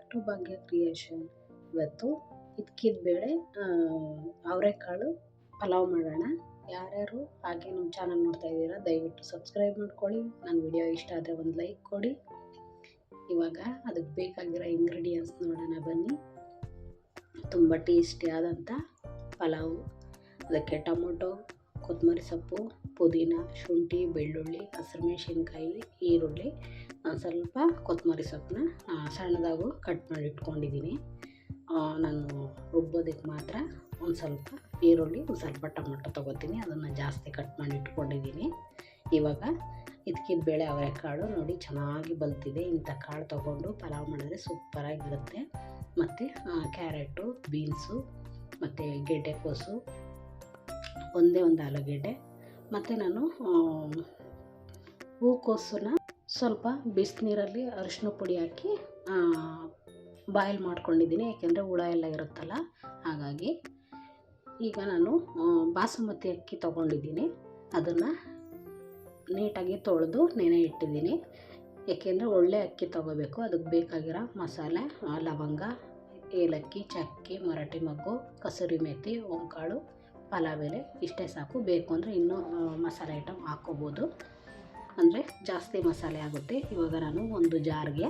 Back to Bhagya creation. ಇವತ್ತು ಇದ್ಕಿದ ಬೇಳೆ ಅವರೆಕಾಳು ಪಲಾವ್ ಮಾಡೋಣ. ಯಾರ್ಯಾರು ಹಾಗೆ ನಮ್ಮ ಚಾನಲ್ ನೋಡ್ತಾ ಇದ್ದೀರಾ ದಯವಿಟ್ಟು ಸಬ್ಸ್ಕ್ರೈಬ್ ಮಾಡ್ಕೊಳ್ಳಿ. ನನ್ನ ವಿಡಿಯೋ ಇಷ್ಟ ಆದರೆ ಒಂದು ಲೈಕ್ ಕೊಡಿ. ಇವಾಗ ಅದಕ್ಕೆ ಬೇಕಾಗಿರೋ ಇಂಗ್ರೀಡಿಯೆಂಟ್ಸ್ ನೋಡೋಣ ಬನ್ನಿ. ತುಂಬ ಟೇಸ್ಟಿಯಾದಂಥ ಪಲಾವು. ಅದಕ್ಕೆ ಟೊಮೊಟೊ, ಕೊತ್ತಂಬರಿ ಸೊಪ್ಪು, ಪುದೀನ, ಶುಂಠಿ, ಬೆಳ್ಳುಳ್ಳಿ, ಹಸಿಮೆಣಸಿನ್ಕಾಯಿ, ಈರುಳ್ಳಿ, ಸ್ವಲ್ಪ ಕೊತ್ತಂಬರಿ ಸೊಪ್ಪನ್ನ ಸಣ್ಣದಾಗೂ ಕಟ್ ಮಾಡಿ ಇಟ್ಕೊಂಡಿದ್ದೀನಿ. ನಾನು ರುಬ್ಬೋದಕ್ಕೆ ಮಾತ್ರ ಒಂದು ಸ್ವಲ್ಪ ಈರುಳ್ಳಿ, ಒಂದು ಸ್ವಲ್ಪ ಟೊಮೊಟೊ ತೊಗೋತೀನಿ. ಅದನ್ನು ಜಾಸ್ತಿ ಕಟ್ ಮಾಡಿ ಇಟ್ಕೊಂಡಿದ್ದೀನಿ. ಇವಾಗ ಇದಕ್ಕಿದ ಬೇಳೆ ಅವರೆಕಾಳು ನೋಡಿ ಚೆನ್ನಾಗಿ ಬಲ್ತಿದೆ. ಇಂಥ ಕಾಳು ತೊಗೊಂಡು ಪಲಾವ್ ಮಾಡಿದ್ರೆ ಸೂಪರಾಗಿರುತ್ತೆ. ಮತ್ತು ಕ್ಯಾರೆಟು, ಬೀನ್ಸು, ಮತ್ತು ಗೆಡ್ಡೆಕೋಸು, ಒಂದೇ ಒಂದು ಆಲೂಗೆಡ್ಡೆ, ಮತ್ತು ನಾನು ಹೂಕೋಸನ್ನ ಸ್ವಲ್ಪ ಬಿಸಿನೀರಲ್ಲಿ ಅರಿಶಿನ ಪುಡಿ ಹಾಕಿ ಬಾಯ್ಲ್ ಮಾಡ್ಕೊಂಡಿದ್ದೀನಿ. ಯಾಕೆಂದರೆ ಹುಳ ಎಲ್ಲ ಇರುತ್ತಲ್ಲ, ಹಾಗಾಗಿ. ಈಗ ನಾನು ಬಾಸುಮತಿ ಅಕ್ಕಿ ತೊಗೊಂಡಿದ್ದೀನಿ. ಅದನ್ನು ನೀಟಾಗಿ ತೊಳೆದು ನೆನೆ ಇಟ್ಟಿದ್ದೀನಿ. ಏಕೆಂದರೆ ಒಳ್ಳೆ ಅಕ್ಕಿ ತೊಗೋಬೇಕು. ಅದಕ್ಕೆ ಬೇಕಾಗಿರೋ ಮಸಾಲೆ ಲವಂಗ, ಏಲಕ್ಕಿ, ಚಕ್ಕೆ, ಮರಾಠಿ ಮೊಗ್ಗು, ಕಸೂರಿ ಮೇಥಿ, ಓಂಕಾಳು, ಪಲಾವ್ ಎಲೆ, ಇಷ್ಟೇ ಸಾಕು. ಬೇಕು ಅಂದರೆ ಇನ್ನೂ ಮಸಾಲೆ ಐಟಮ್ ಹಾಕ್ಕೋಬೋದು, ಅಂದರೆ ಜಾಸ್ತಿ ಮಸಾಲೆ ಆಗುತ್ತೆ. ಇವಾಗ ನಾನು ಒಂದು ಜಾರ್ಗೆ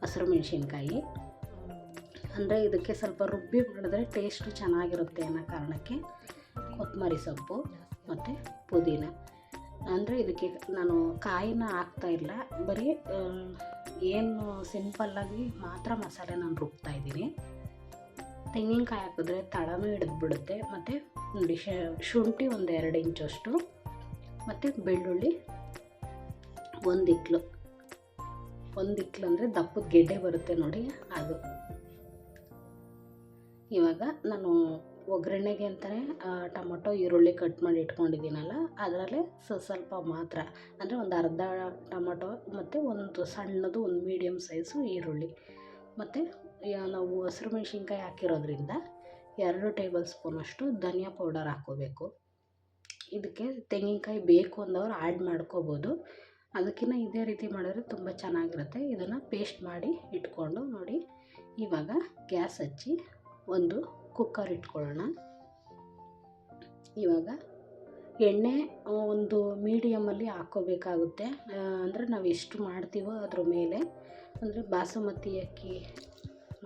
ಹಸಿರು ಮೆಣಸಿನ್ಕಾಯಿ, ಅಂದರೆ ಇದಕ್ಕೆ ಸ್ವಲ್ಪ ರುಬ್ಬಿ ಮಾಡಿದ್ರೆ ಟೇಸ್ಟು ಚೆನ್ನಾಗಿರುತ್ತೆ ಅನ್ನೋ ಕಾರಣಕ್ಕೆ, ಕೊತ್ತಂಬರಿ ಸೊಪ್ಪು ಮತ್ತು ಪುದೀನ. ಅಂದರೆ ಇದಕ್ಕೆ ನಾನು ಕಾಯಿನ ಹಾಕ್ತಾಯಿಲ್ಲ, ಬರೀ ಏನು ಸಿಂಪಲ್ಲಾಗಿ ಮಾತ್ರ ಮಸಾಲೆ ನಾನು ರುಬ್ತಾಯಿದ್ದೀನಿ. ತೆಂಗಿನಕಾಯಿ ಹಾಕಿದ್ರೆ ತಳನೂ ಹಿಡಿದ್ಬಿಡುತ್ತೆ. ಮತ್ತು ನೋಡಿ ಶುಂಠಿ ಒಂದು 2 ಇಂಚಷ್ಟು, ಮತ್ತು ಬೆಳ್ಳುಳ್ಳಿ ಒಂದು ಇಕ್ಲು ಅಂದರೆ ದಪ್ಪದ ಗೆಡ್ಡೆ ಬರುತ್ತೆ ನೋಡಿ, ಅದು. ಇವಾಗ ನಾನು ಒಗ್ಗರಣೆಗೆ ಅಂತಲೇ ಟೊಮೊಟೊ, ಈರುಳ್ಳಿ ಕಟ್ ಮಾಡಿ ಇಟ್ಕೊಂಡಿದ್ದೀನಲ್ಲ, ಅದರಲ್ಲೇ ಸ್ವಲ್ಪ ಮಾತ್ರ, ಅಂದರೆ ಒಂದು ಅರ್ಧ ಟೊಮೊಟೊ ಮತ್ತು ಒಂದು ಸಣ್ಣದು ಒಂದು ಮೀಡಿಯಮ್ ಸೈಜು ಈರುಳ್ಳಿ, ಮತ್ತು ನಾವು ಹಸಿರು ಮೆಣಸಿನ್ಕಾಯಿ ಹಾಕಿರೋದ್ರಿಂದ 2 ಟೇಬಲ್ ಸ್ಪೂನಷ್ಟು ಧನಿಯಾ ಪೌಡರ್ ಹಾಕ್ಕೋಬೇಕು. ಇದಕ್ಕೆ ತೆಂಗಿನಕಾಯಿ ಬೇಕು ಅಂದವರು ಆ್ಯಡ್ ಮಾಡ್ಕೋಬೋದು. ಅದಕ್ಕಿಂತ ಇದೇ ರೀತಿ ಮಾಡಿದ್ರೆ ತುಂಬ ಚೆನ್ನಾಗಿರುತ್ತೆ. ಇದನ್ನು ಪೇಸ್ಟ್ ಮಾಡಿ ಇಟ್ಕೊಂಡು ನೋಡಿ. ಇವಾಗ ಗ್ಯಾಸ್ ಹಚ್ಚಿ ಒಂದು ಕುಕ್ಕರ್ ಇಟ್ಕೊಳ್ಳೋಣ. ಇವಾಗ ಎಣ್ಣೆ ಒಂದು ಮೀಡಿಯಮಲ್ಲಿ ಹಾಕ್ಕೋಬೇಕಾಗುತ್ತೆ. ಅಂದರೆ ನಾವು ಎಷ್ಟು ಮಾಡ್ತೀವೋ ಅದ್ರ ಮೇಲೆ, ಅಂದರೆ ಬಾಸುಮತಿ ಅಕ್ಕಿ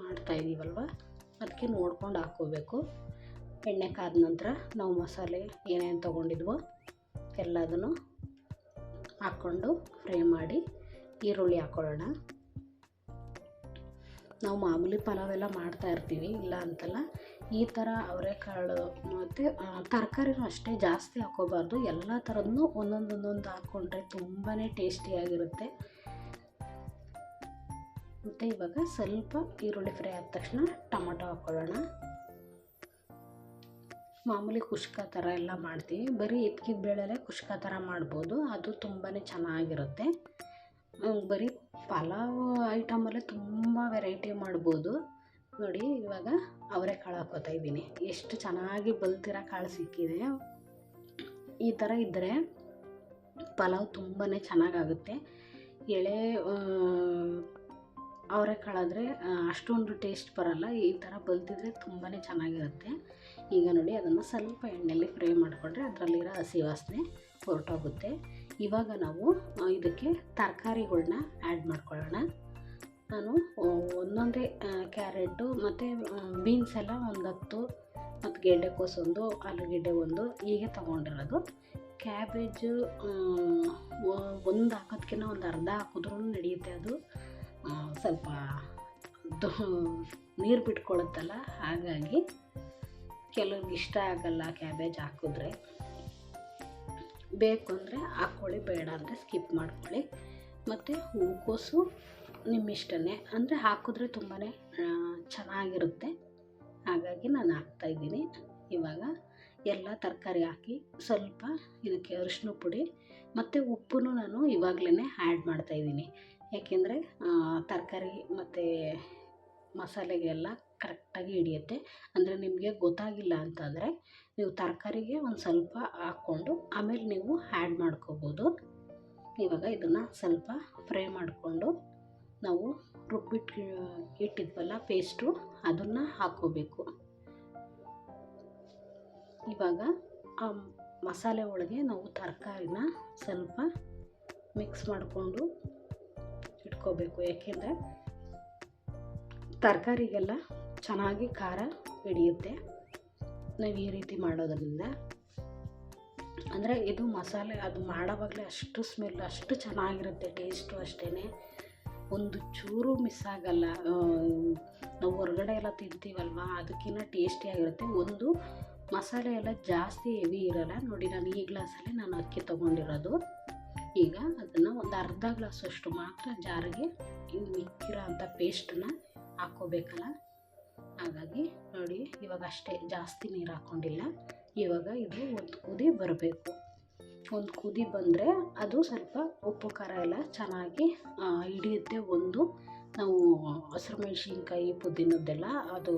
ಮಾಡ್ತಾಯಿದ್ದೀವಲ್ವ, ಅದಕ್ಕೆ ನೋಡ್ಕೊಂಡು ಹಾಕ್ಕೋಬೇಕು. ಎಣ್ಣೆ ಕಾದ ನಂತರ ನಾವು ಮಸಾಲೆ ಏನೇನು ತೊಗೊಂಡಿದ್ವೋ ಎಲ್ಲದನ್ನು ಹಾಕ್ಕೊಂಡು ಫ್ರೈ ಮಾಡಿ ಈರುಳ್ಳಿ ಹಾಕ್ಕೊಳ್ಳೋಣ. ನಾವು ಮಾಮೂಲಿ ಪಲಾವೆಲ್ಲ ಮಾಡ್ತಾಯಿರ್ತೀವಿ, ಇಲ್ಲ ಅಂತಲ್ಲ. ಈ ಥರ ಅವರೆಕಾಳು ಮತ್ತು ತರಕಾರಿನೂ ಅಷ್ಟೇ ಜಾಸ್ತಿ ಹಾಕ್ಕೋಬಾರ್ದು. ಎಲ್ಲ ಥರದ್ದು ಒಂದೊಂದು ಹಾಕ್ಕೊಂಡ್ರೆ ತುಂಬಾ ಟೇಸ್ಟಿಯಾಗಿರುತ್ತೆ. ಮತ್ತು ಇವಾಗ ಸ್ವಲ್ಪ ಈರುಳ್ಳಿ ಫ್ರೈ ಆದ ತಕ್ಷಣ ಟೊಮೊಟೊ ಹಾಕ್ಕೊಳ್ಳೋಣ. ಮಾಮೂಲಿ ಕುಷ್ಕ ಥರ ಎಲ್ಲ ಮಾಡ್ತೀವಿ, ಬರೀ ಇದ್ಕಿದ ಬೇಳೆಲೆ ಕುಷ್ಕ ಥರ ಮಾಡ್ಬೋದು. ಅದು ತುಂಬಾ ಚೆನ್ನಾಗಿರುತ್ತೆ. ಬರೀ ಪಲಾವ್ ಐಟಮಲ್ಲೇ ತುಂಬ ವೆರೈಟಿ ಮಾಡ್ಬೋದು ನೋಡಿ. ಇವಾಗ ಅವರೆಕಾಳು ಹಾಕ್ಕೋತಾ ಇದ್ದೀನಿ. ಎಷ್ಟು ಚೆನ್ನಾಗಿ ಬಲ್ತಿರೋ ಕಾಳು ಸಿಕ್ಕಿದೆ. ಈ ಥರ ಇದ್ದರೆ ಪಲಾವ್ ತುಂಬಾ ಚೆನ್ನಾಗಾಗುತ್ತೆ. ಎಳೆ ಅವರೆಕಾಳಾದರೆ ಅಷ್ಟೊಂದು ಟೇಸ್ಟ್ ಬರೋಲ್ಲ. ಈ ಥರ ಬಲ್ತಿದ್ರೆ ತುಂಬಾ ಚೆನ್ನಾಗಿರುತ್ತೆ. ಈಗ ನೋಡಿ, ಅದನ್ನು ಸ್ವಲ್ಪ ಎಣ್ಣೆಯಲ್ಲಿ ಫ್ರೈ ಮಾಡಿಕೊಂಡ್ರೆ ಅದರಲ್ಲಿರೋ ಹಸಿ ವಾಸನೆ ಹೊರಟೋಗುತ್ತೆ. ಇವಾಗ ನಾವು ಇದಕ್ಕೆ ತರಕಾರಿಗಳ್ನ ಆ್ಯಡ್ ಮಾಡ್ಕೊಳ್ಳೋಣ. ನಾನು ಒಂದೊಂದೇ ಕ್ಯಾರೆಟು ಮತ್ತು ಬೀನ್ಸ್ ಎಲ್ಲ ಒಂದು 10, ಮತ್ತು ಗೆಡ್ಡೆಕೋಸು ಒಂದು, ಆಲೂಗೆಡ್ಡೆ ಒಂದು, ಹೀಗೆ ತೊಗೊಂಡಿರೋದು. ಕ್ಯಾಬೇಜು ಒಂದು ಹಾಕೋದಕ್ಕಿಂತ ಒಂದು ಅರ್ಧ ಹಾಕಿದ್ರೂ ನಡೆಯುತ್ತೆ. ಅದು ಸ್ವಲ್ಪ ನೀರು ಬಿಟ್ಕೊಳ್ಳುತ್ತಲ್ಲ, ಹಾಗಾಗಿ ಕೆಲವ್ರಿಗೆ ಇಷ್ಟ ಆಗಲ್ಲ ಕ್ಯಾಬೇಜ್ ಹಾಕಿದ್ರೆ. ಬೇಕು ಅಂದರೆ ಹಾಕ್ಕೊಳ್ಳಿ, ಬೇಡ ಅಂದರೆ ಸ್ಕಿಪ್ ಮಾಡ್ಕೊಳ್ಳಿ. ಮತ್ತು ಹೂಕೋಸು ನಿಮ್ಮಿಷ್ಟನೇ, ಅಂದರೆ ಹಾಕಿದ್ರೆ ತುಂಬಾ ಚೆನ್ನಾಗಿರುತ್ತೆ, ಹಾಗಾಗಿ ನಾನು ಹಾಕ್ತಾಯಿದ್ದೀನಿ. ಇವಾಗ ಎಲ್ಲ ತರಕಾರಿ ಹಾಕಿ ಸ್ವಲ್ಪ ಇದಕ್ಕೆ ಅರಿಶಿನ ಪುಡಿ ಮತ್ತು ಉಪ್ಪನ್ನು ನಾನು ಇವಾಗಲೇ ಆ್ಯಡ್ ಮಾಡ್ತಾಯಿದ್ದೀನಿ. ಏಕೆಂದರೆ ತರಕಾರಿ ಮತ್ತು ಮಸಾಲೆಗೆಲ್ಲ ಕರೆಕ್ಟಾಗಿ ಹಿಡಿಯುತ್ತೆ. ಅಂದರೆ ನಿಮಗೆ ಗೊತ್ತಾಗಿಲ್ಲ ಅಂತಂದರೆ ನೀವು ತರಕಾರಿಗೆ ಒಂದು ಸ್ವಲ್ಪ ಹಾಕ್ಕೊಂಡು ಆಮೇಲೆ ನೀವು ಆ್ಯಡ್ ಮಾಡ್ಕೋಬೋದು. ಇವಾಗ ಇದನ್ನು ಸ್ವಲ್ಪ ಫ್ರೈ ಮಾಡಿಕೊಂಡು ನಾವು ರುಬ್ಬಿಟ್ಟು ಇಟ್ಟಿದ್ವಲ್ಲ ಪೇಸ್ಟು, ಅದನ್ನು ಹಾಕ್ಕೋಬೇಕು. ಇವಾಗ ಆ ಮಸಾಲೆ ಒಳಗೆ ನಾವು ತರಕಾರಿನ ಸ್ವಲ್ಪ ಮಿಕ್ಸ್ ಮಾಡಿಕೊಂಡು ಇಟ್ಕೋಬೇಕು. ಯಾಕೆಂದರೆ ತರಕಾರಿಗೆಲ್ಲ ಚೆನ್ನಾಗಿ ಖಾರ ಹಿಡಿಯುತ್ತೆ ನಾವು ಈ ರೀತಿ ಮಾಡೋದ್ರಿಂದ. ಅಂದರೆ ಇದು ಮಸಾಲೆ ಅದು ಮಾಡೋವಾಗಲೇ ಅಷ್ಟು ಸ್ಮೆಲ್ ಅಷ್ಟು ಚೆನ್ನಾಗಿರುತ್ತೆ, ಟೇಸ್ಟು ಅಷ್ಟೇ, ಒಂದು ಚೂರು ಮಿಸ್ ಆಗಲ್ಲ. ನಾವು ಹೊರಗಡೆ ಎಲ್ಲ ತಿಂತೀವಲ್ವ, ಅದಕ್ಕಿಂತ ಟೇಸ್ಟಿಯಾಗಿರುತ್ತೆ. ಒಂದು ಮಸಾಲೆ ಎಲ್ಲ ಜಾಸ್ತಿ ಹೆವಿ ಇರೋಲ್ಲ. ನೋಡಿ, ನಾನು ಈ ಗ್ಲಾಸಲ್ಲಿ ನಾನು ಅಕ್ಕಿ ತೊಗೊಂಡಿರೋದು. ಈಗ ಅದನ್ನು ಒಂದು ಅರ್ಧ ಗ್ಲಾಸಷ್ಟು ಮಾತ್ರ ಜಾರಿಗೆ ಮಿಕ್ಕಿರೋ ಅಂಥ ಪೇಸ್ಟನ್ನ ಹಾಕ್ಕೋಬೇಕಲ್ಲ. ಹಾಗಾಗಿ ನೋಡಿ, ಇವಾಗ ಅಷ್ಟೇ, ಜಾಸ್ತಿ ನೀರು ಹಾಕ್ಕೊಂಡಿಲ್ಲ. ಇವಾಗ ಇದು ಒಂದು ಕುದಿ ಬರಬೇಕು. ಒಂದು ಕುದಿ ಬಂದರೆ ಅದು ಸ್ವಲ್ಪ ಉಪ್ಪು ಖಾರ ಎಲ್ಲ ಚೆನ್ನಾಗಿ ಹಿಡಿಯುತ್ತೆ. ಒಂದು ನಾವು ಹಸಿರು ಮೆಣಸಿನ್ಕಾಯಿ ಪುದೀನದ್ದೆಲ್ಲ ಅದು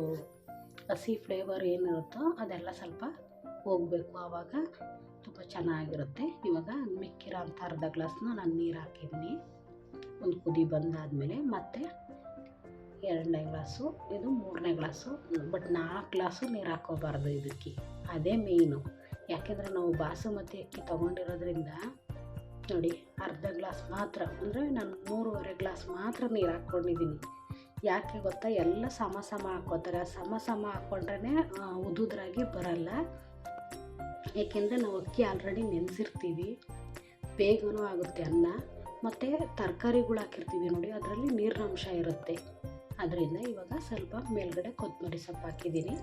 ಹಸಿ ಫ್ಲೇವರ್ ಏನಿರುತ್ತೋ ಅದೆಲ್ಲ ಸ್ವಲ್ಪ ಹೋಗಬೇಕು. ಆವಾಗ ತುಂಬ ಚೆನ್ನಾಗಿರುತ್ತೆ. ಇವಾಗ ಮಿಕ್ಕಿರೋ ಅಂಥ ಅರ್ಧ ಗ್ಲಾಸ್ನ ನಾನು ನೀರು ಹಾಕಿದ್ದೀನಿ. ಒಂದು ಕುದಿ ಬಂದಾದಮೇಲೆ ಮತ್ತೆ 2ನೇ ಗ್ಲಾಸು, ಇದು 3ನೇ ಗ್ಲಾಸು, ಬಟ್ 4 ಗ್ಲಾಸು ನೀರು ಹಾಕ್ಕೋಬಾರ್ದು ಇದಕ್ಕೆ. ಅದೇ ಮೇಯ್ನು. ಯಾಕೆಂದರೆ ನಾವು ಬಾಸುಮತಿ ಅಕ್ಕಿ ತೊಗೊಂಡಿರೋದ್ರಿಂದ ನೋಡಿ, ಅರ್ಧ ಗ್ಲಾಸ್ ಮಾತ್ರ, ಅಂದರೆ ನಾನು 3.5 ಗ್ಲಾಸ್ ಮಾತ್ರ ನೀರು ಹಾಕ್ಕೊಂಡಿದ್ದೀನಿ. ಯಾಕೆ ಗೊತ್ತಾ, ಎಲ್ಲ ಸಮ ಹಾಕ್ಕೋತಾರೆ. ಸಮ ಹಾಕ್ಕೊಂಡ್ರೆ ಉದುದ್ರಾಗಿ ಬರಲ್ಲ. ಏಕೆಂದರೆ ನಾವು ಅಕ್ಕಿ ಆಲ್ರೆಡಿ ನೆನೆಸಿರ್ತೀವಿ, ಬೇಗನೂ ಆಗುತ್ತೆ ಅನ್ನ. ಮತ್ತು ತರಕಾರಿಗಳು ಹಾಕಿರ್ತೀವಿ ನೋಡಿ, ಅದರಲ್ಲಿ ನೀರಿನಂಶ ಇರುತ್ತೆ. ಅದರಿಂದ ಇವಾಗ ಸ್ವಲ್ಪ ಮೇಲ್ಗಡೆ ಕೊತ್ತಂಬರಿ ಸೊಪ್ಪು ಹಾಕಿದ್ದೀನಿ.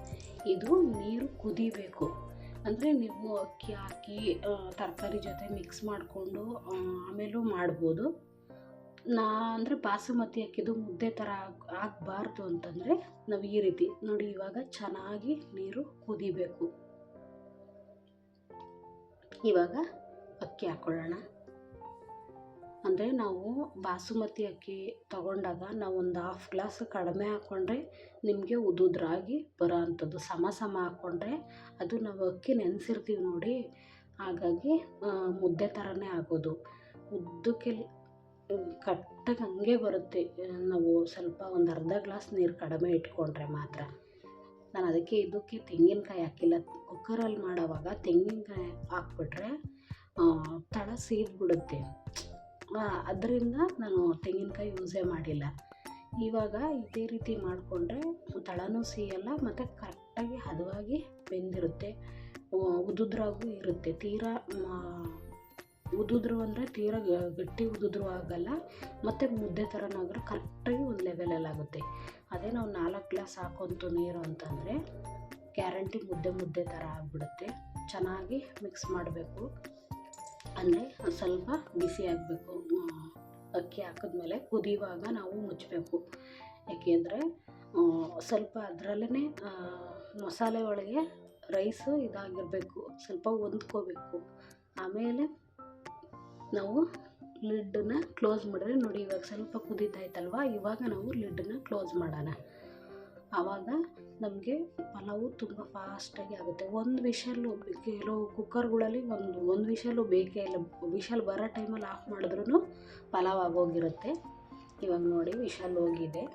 ಇದು ನೀರು ಕುದಿಬೇಕು. ಅಂದರೆ ನೀವು ಅಕ್ಕಿ ಹಾಕಿ ತರಕಾರಿ ಜೊತೆ ಮಿಕ್ಸ್ ಮಾಡಿಕೊಂಡು ಆಮೇಲೂ ಮಾಡ್ಬೋದು. ಅಂದರೆ ಬಾಸುಮತಿ ಅಕ್ಕಿದು ಮುದ್ದೆ ಥರ ಆಗಬಾರ್ದು ಅಂತಂದರೆ ನಾವು ಈ ರೀತಿ ನೋಡಿ, ಇವಾಗ ಚೆನ್ನಾಗಿ ನೀರು ಕುದಿಬೇಕು. ಇವಾಗ ಅಕ್ಕಿ ಹಾಕ್ಕೊಳ್ಳೋಣ. ಅಂದರೆ ನಾವು ಬಾಸುಮತಿ ಅಕ್ಕಿ ತೊಗೊಂಡಾಗ ನಾವು ಒಂದು 1/2 ಗ್ಲಾಸ್ ಕಡಿಮೆ ಹಾಕ್ಕೊಂಡ್ರೆ ನಿಮಗೆ ಉದುದ್ರಾಗಿ ಬರೋ ಅಂಥದ್ದು. ಸಮ ಹಾಕ್ಕೊಂಡ್ರೆ ಅದು ನಾವು ಅಕ್ಕಿ ನೆನೆಸಿರ್ತೀವಿ ನೋಡಿ, ಹಾಗಾಗಿ ಮುದ್ದೆ ಥರನೇ ಆಗೋದು. ಉದ್ದಕ್ಕೆ ಕರೆಕ್ಟಾಗಿ ಹಂಗೆ ಬರುತ್ತೆ. ನಾವು ಸ್ವಲ್ಪ ಒಂದು ಅರ್ಧ ಗ್ಲಾಸ್ ನೀರು ಕಡಿಮೆ ಇಟ್ಕೊಂಡ್ರೆ ಮಾತ್ರ. ನಾನು ಅದಕ್ಕೆ ಇದಕ್ಕೆ ತೆಂಗಿನಕಾಯಿ ಹಾಕಿಲ್ಲ. ಕುಕ್ಕರಲ್ಲಿ ಮಾಡೋವಾಗ ತೆಂಗಿನಕಾಯಿ ಹಾಕ್ಬಿಟ್ರೆ ತಳ ಸೀದ್ಬಿಡುತ್ತೆ. ಅದರಿಂದ ನಾನು ತೆಂಗಿನಕಾಯಿ ಯೂಸೇ ಮಾಡಿಲ್ಲ. ಇವಾಗ ಇದೇ ರೀತಿ ಮಾಡಿಕೊಂಡ್ರೆ ತಳನೂ ಸೀಯಲ್ಲ ಮತ್ತು ಕರೆಕ್ಟಾಗಿ ಹದವಾಗಿ ಬೆಂದಿರುತ್ತೆ. ಉದುದ್ರಾಗೂ ಇರುತ್ತೆ. ತೀರಾ ಉದುದ್ರು ಅಂದರೆ ತೀರಾ ಗಟ್ಟಿ ಉದುದ್ರು ಆಗಲ್ಲ, ಮತ್ತು ಮುದ್ದೆ ಥರನಾದ್ರೂ ಕರೆಕ್ಟಾಗಿ ಒಂದು ಲೆವೆಲಲ್ಲಿ ಆಗುತ್ತೆ. ಅದೇ ನಾವು 4 ಗ್ಲಾಸ್ ಹಾಕೊಂತು ನೀರು ಅಂತಂದರೆ ಗ್ಯಾರಂಟಿ ಮುದ್ದೆ ಥರ ಆಗಿಬಿಡುತ್ತೆ. ಚೆನ್ನಾಗಿ ಮಿಕ್ಸ್ ಮಾಡಬೇಕು. ಅಂದರೆ ಸ್ವಲ್ಪ ಬಿಸಿ ಆಗಬೇಕು. ಅಕ್ಕಿ ಹಾಕಿದ್ಮೇಲೆ ಕುದಿಯುವಾಗ ನಾವು ಮುಚ್ಚಬೇಕು. ಏಕೆಂದರೆ ಸ್ವಲ್ಪ ಅದರಲ್ಲೇ ಮಸಾಲೆ ಒಳಗೆ ರೈಸು ಇದಾಗಿರಬೇಕು, ಸ್ವಲ್ಪ ಹೊಂದ್ಕೋಬೇಕು. ಆಮೇಲೆ ನಾವು ಲಿಡ್ಡನ್ನ ಕ್ಲೋಸ್ ಮಾಡಿದ್ರೆ ನೋಡಿ, ಇವಾಗ ಸ್ವಲ್ಪ ಕುದೀತಾಯ್ತಲ್ವ, ಇವಾಗ ನಾವು ಲಿಡ್ಡನ್ನ ಕ್ಲೋಸ್ ಮಾಡೋಣ. ಆವಾಗ ನಮಗೆ ಪಲಾವು ತುಂಬ ಫಾಸ್ಟಾಗಿ ಆಗುತ್ತೆ. ಒಂದು ವಿಷಲ್ಲು, ಕೆಲವು ಕುಕ್ಕರ್ಗಳಲ್ಲಿ ಒಂದು ವಿಷಲ್ಲು ಬೇಕೇ ಇಲ್ಲ. ವಿಷಲ್ ಬರೋ ಟೈಮಲ್ಲಿ ಆಫ್ ಮಾಡಿದ್ರೂ ಪಲಾವ್ ಆಗೋಗಿರುತ್ತೆ. ಇವಾಗ ನೋಡಿ, ವಿಷಲ್ ಹೋಗಿದೆ.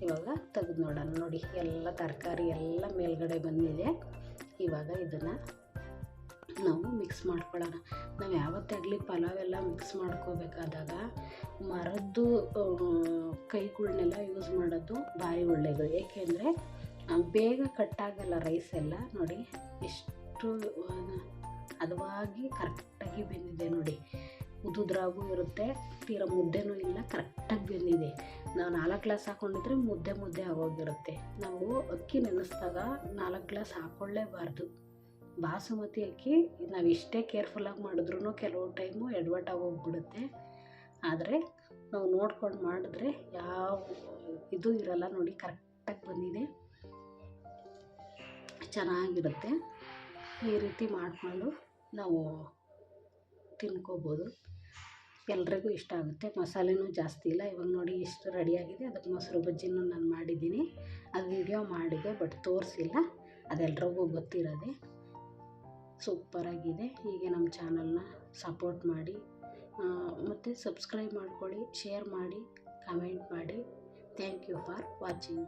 ಇವಾಗ ತೆಗೆದು ನೋಡೋಣ. ನೋಡಿ, ಎಲ್ಲ ತರಕಾರಿ ಎಲ್ಲ ಮೇಲ್ಗಡೆ ಬಂದಿದೆ. ಇವಾಗ ಇದನ್ನು ನಾವು ಮಿಕ್ಸ್ ಮಾಡ್ಕೊಳ್ಳೋಣ. ನಾವು ಯಾವತ್ತೇ ಆಗಲಿ ಪಲಾವೆಲ್ಲ ಮಿಕ್ಸ್ ಮಾಡ್ಕೋಬೇಕಾದಾಗ ಮರದ್ದು ಕೈಗಳನ್ನೆಲ್ಲ ಯೂಸ್ ಮಾಡೋದು ಭಾರಿ ಒಳ್ಳೆಯದು. ಏಕೆಂದರೆ ಬೇಗ ಕಟ್ಟಾಗಲ್ಲ ರೈಸ್ ಎಲ್ಲ. ನೋಡಿ, ಎಷ್ಟು ಹದವಾಗಿ ಕರೆಕ್ಟಾಗಿ ಬೆಂದಿದೆ ನೋಡಿ. ಉದುದ್ರಾಗೂ ಇರುತ್ತೆ, ತೀರಾ ಮುದ್ದೆನೂ ಇಲ್ಲ, ಕರೆಕ್ಟಾಗಿ ಬೆಂದಿದೆ. ನಾವು 4 ಗ್ಲಾಸ್ ಹಾಕ್ಕೊಂಡಿದ್ರೆ ಮುದ್ದೆ ಆಗೋಗಿರುತ್ತೆ. ನಾವು ಅಕ್ಕಿ ನೆನೆಸಿದಾಗ 4 ಗ್ಲಾಸ್ ಹಾಕ್ಕೊಳ್ಳೇಬಾರ್ದು. ಬಾಸುಮತಿ ಅಕ್ಕಿ ನಾವು ಎಷ್ಟೇ ಕೇರ್ಫುಲ್ಲಾಗಿ ಮಾಡಿದ್ರೂ ಕೆಲವು ಟೈಮು ಎಡವಟ್ಟಾಗಿ ಹೋಗ್ಬಿಡುತ್ತೆ. ಆದರೆ ನಾವು ನೋಡ್ಕೊಂಡು ಮಾಡಿದ್ರೆ ಯಾವ ಇದು ಇರಲ್ಲ. ನೋಡಿ, ಕರೆಕ್ಟಾಗಿ ಬಂದಿದೆ, ಚೆನ್ನಾಗಿರುತ್ತೆ. ಈ ರೀತಿ ಮಾಡಿಕೊಂಡು ನಾವು ತಿನ್ಕೋಬೋದು. ಎಲ್ರಿಗೂ ಇಷ್ಟ ಆಗುತ್ತೆ. ಮಸಾಲೆನೂ ಜಾಸ್ತಿ ಇಲ್ಲ. ಇವಾಗ ನೋಡಿ ಎಷ್ಟು ರೆಡಿಯಾಗಿದೆ. ಅದಕ್ಕೆ ಮೊಸರು ಬಜ್ಜಿನೂ ನಾನು ಮಾಡಿದ್ದೀನಿ. ಅದು ವಿಡಿಯೋ ಮಾಡಿದೆ, ಬಟ್ ತೋರಿಸಿಲ್ಲ. ಅದೆಲ್ರಿಗೂ ಗೊತ್ತಿರೋದೆ. ಸೂಪರಾಗಿದೆ. ಹೀಗೆ ನಮ್ಮ ಚಾನಲ್ನ ಸಪೋರ್ಟ್ ಮಾಡಿ. ಮತ್ತು ಮತ್ತು ಸಬ್ಸ್ಕ್ರೈಬ್ ಮಾಡ್ಕೊಳ್ಳಿ, ಶೇರ್ ಮಾಡಿ, ಕಮೆಂಟ್ ಮಾಡಿ. Thank you for watching.